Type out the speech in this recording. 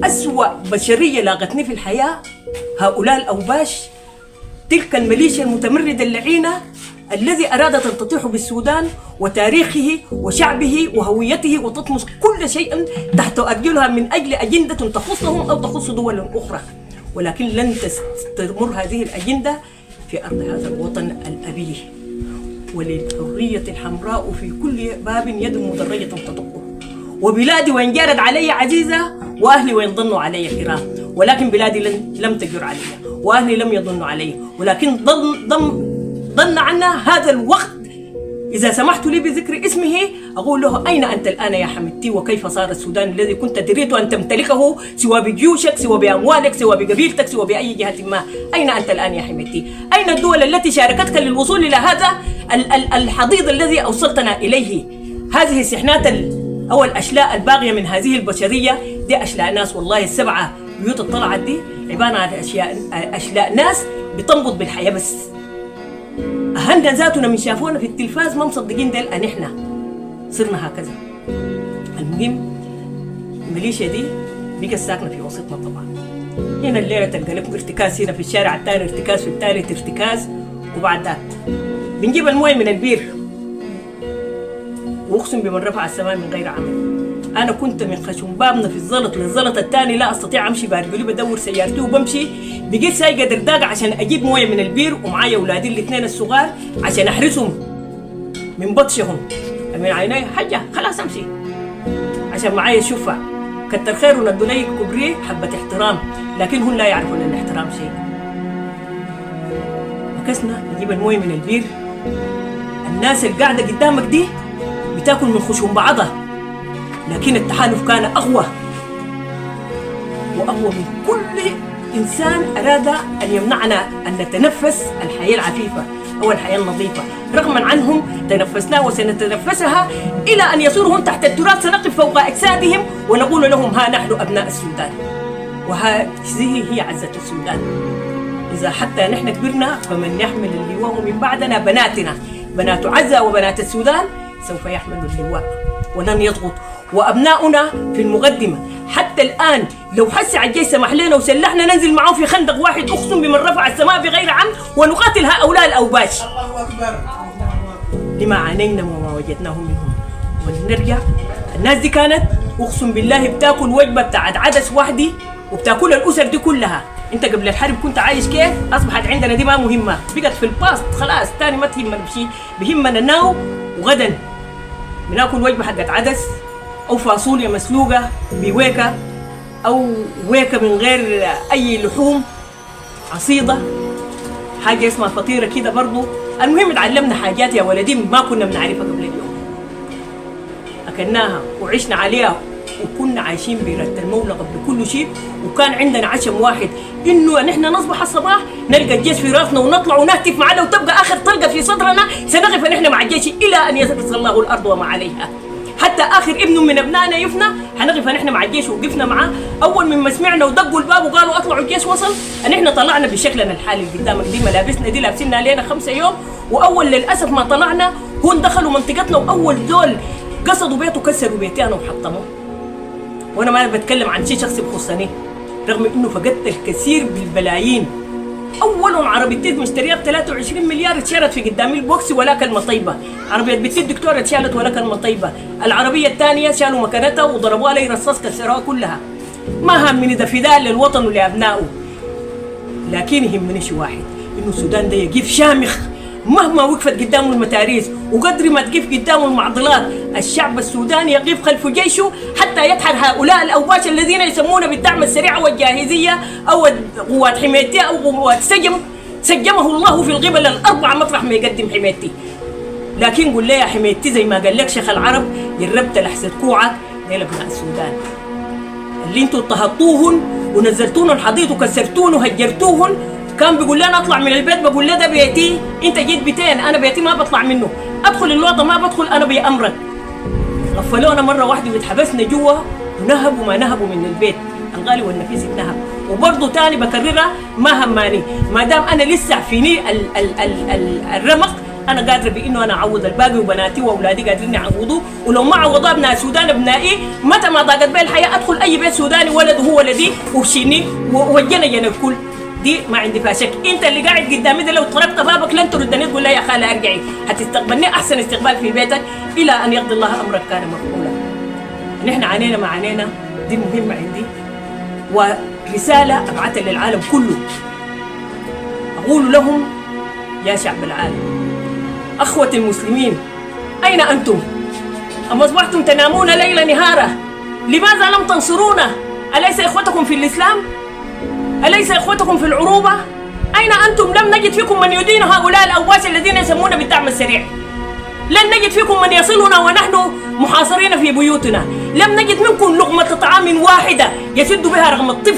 أسوأ بشرية لاقتني في الحياة هؤلاء الأوباش، تلك الميليشيا المتمردة اللعينة الذي أرادت أن تطيح بالسودان وتاريخه وشعبه وهويته وتطمس كل شيء تحت أرجلها من أجل أجندة تخصهم أو تخص دول أخرى، ولكن لن تستمر هذه الأجندة في أرض هذا الوطن الأبي. وللحرية الحمراء في كل باب يد مدرجة تدقه، وبلادي وإن جارت علي عزيزة وأهلي وإن ظنوا علي كرام، ولكن بلادي لم تجر علي وأهلي لم يظنوا علي، ولكن ظن عنا هذا الوقت. إذا سمحت لي بذكر اسمه أقول له: أين أنت الآن يا حمدتي؟ وكيف صار السودان الذي كنت تريد أن تمتلكه سوى بجيوشك، سوى بأموالك، سوى بقبيلتك، سوى بأي جهة ما؟ أين أنت الآن يا حمدتي؟ أين الدول التي شاركتك للوصول إلى هذا الحضيض الذي أوصلتنا إليه؟ هذه السحنات أو الأشلاء الباغية من هذه البشرية دي أشلاء ناس، والله السبعة بيوت الطلعت دي عبارة عن أشلاء ناس بتنبض بالحياة بس. أهلنا ذاتنا من شافونا في التلفاز ما مصدقين ديل أن إحنا صرنا هكذا. المهم الميليشيا دي بقت ساكنة في وسطنا طبعا. هنا الليلة تلقى لكم ارتكاز، هنا في الشارع الثاني ارتكاز، في الثالث ارتكاز، وبعد ذاك بنجيب المويه من البير، واقسم بمن رفع السماء من غير عمل. انا كنت من خشم بابنا في الزلط للزلط الثاني لا استطيع امشي بارجلي، بدور سيارتي وبمشي، بقيت سايقه درداقه عشان اجيب مويه من البير، ومعايا اولادي الاثنين الصغار عشان احرسهم من بطشهم من عيني. حاجه خلاص امشي عشان معايا شفع. كتر خيرنا ادوني كبري حبه احترام، لكن هم لا يعرفون الاحترام شيء. مكسنا نجيب المويه من البير، الناس اللي قاعده قدامك دي بتاكل من خشوم بعضها، لكن التحالف كان أقوى وأقوى من كل إنسان أراد أن يمنعنا أن نتنفس الحياة العفيفة أو الحياة النظيفة. رغما عنهم تنفسناها وسنتنفسها إلى أن يصيروا تحت التراث، سنقف فوق أجسادهم ونقول لهم: ها نحن أبناء السودان، وهذه هي عزة السودان. إذا حتى نحن كبرنا فمن يحمل اللواء من بعدنا بناتنا، بنات عزة وبنات السودان سوف يحملوا اللواء ولن يضغط. وأبناؤنا في المقدمة حتى الآن، لو حسي على الجيش سمح لنا وسلحنا ننزل معه في خندق واحد، أقسم بمن رفع السماء بغير عمد، ونقاتل هؤلاء الأوباش. الله أكبر لما عانينا وما وجدناه منهم. ونرجع الناس دي كانت أقسم بالله بتاكل وجبة بتاعت عدس وحدي، وبتاكل الأسر دي كلها. انت قبل الحرب كنت عايش كيف؟ اصبحت عندنا دي ما مهمه، بقت في الباست خلاص، تاني ما تهمنا بشيء، بهمنا ناو وغدا بناكل وجبه حقت عدس او فاصوليا مسلوقه بويكه او ويكه من غير اي لحوم، عصيده، حاجه اسمها فطيره كده برضو. المهم تعلمنا حاجات يا ولدي ما كنا بنعرفها قبل اليوم، اكلناها وعشنا عليها، وكنا عايشين برد المولى قبل كل شيء. وكان عندنا عشم واحد، انه نحن نصبح الصباح نلقى الجيش في راسنا ونطلع ونهتف معنا، وتبقى اخر طلقه في صدرنا سنقف نحن مع الجيش الى ان يرث الله الارض وما عليها. حتى اخر ابن من ابنائنا يفنى حنقف نحن مع الجيش، وقفنا معاه. اول مما سمعنا ودقوا الباب وقالوا اطلعوا الجيش وصل، ان احنا طلعنا بشكلنا الحالي اللي قدامك دي، ملابسنا دي لابسينها لنا 5 يوم. واول للاسف ما طلعنا هون دخلوا منطقتنا، واول دول قصدوا بيته كسروا بيتي انا وحطموه. وانا ما بتكلم عن شيء شخصي بخصني، رغم انه فقدت الكثير بالبلايين. اول عربيتي مشتريها ب 23 مليار اتشالت في قدامي البوكس ولا كلمه طيبه، عربيه بنتي الدكتوره اتشالت ولا كلمه طيبه، العربيه الثانيه شالوا مكانتها وضربوها لي رصاص كسروها كلها. ما همني ده فداء للوطن ولابنائه، لكن يهمني شيء واحد، انه السودان ده يقف شامخ مهما وقفت قدامه المتاريس، وقدر ما تقف قدامه المعضلات، الشعب السوداني يقف خلف جيشه حتى يدحر هؤلاء الأوباش الذين يسمون بالدعم السريع والجاهزية أو قوات حمايتي أو قوات سجمه الله في القبل الأربعة مطرح ما يقدم حمايتي. لكن قل لي يا حمايتي زي ما قال لك شيخ العرب، جربت لحسة كوعك ليلة ابناء السودان اللي انتوا اضطهدتوهن ونزلتوهن الحضيض وكسرتوهن وهجرتوهن. كان بيقول لنا اطلع من البيت، بقول له ده بيتي، انت جيت بيتين، انا بيتي ما بطلع منه، ادخل الوطن ما بدخل، انا بامرك. غفلونا مره واحده واتحبسنا جوا، ونهبوا ما نهبوا من البيت، الغالي والنفيس اتنهب. وبرضه تاني بكررها ما هماني، ما دام انا لسه فيني الرمق انا قادره بانه انا اعوض الباقي، وبناتي واولادي قادرين يعوضوا، ولو ما عوضوا ابناء السودان ابنائي متى ما ضاقت بي الحياه ادخل اي بيت سوداني ولده هو ولدي وبشيني وجنجن الكل. دي ما عندي فيها شك. انت اللي قاعد قدامي ده لو طرقت بابك لن تردني تقول لي يا خاله ارجعي، هتستقبلني احسن استقبال في بيتك الى ان يقضي الله امرك كان مفعولا. نحن عانينا ما عانينا، دي مهمه عندي ورساله ابعثها للعالم كله. اقول لهم يا شعب العالم، اخوتي المسلمين، اين انتم؟ اما اصبحتم تنامون ليل نهارا؟ لماذا لم تنصرونا؟ اليس اخوتكم في الاسلام؟ أليس إخوتكم في العروبة؟ أين أنتم؟ لم نجد فيكم من يدين هؤلاء الأوباش الذين يسمون بالدعم السريع. لن نجد فيكم من يصلنا ونحن محاصرين في بيوتنا. لم نجد منكم لقمة طعام واحدة يسد بها رغم الطفل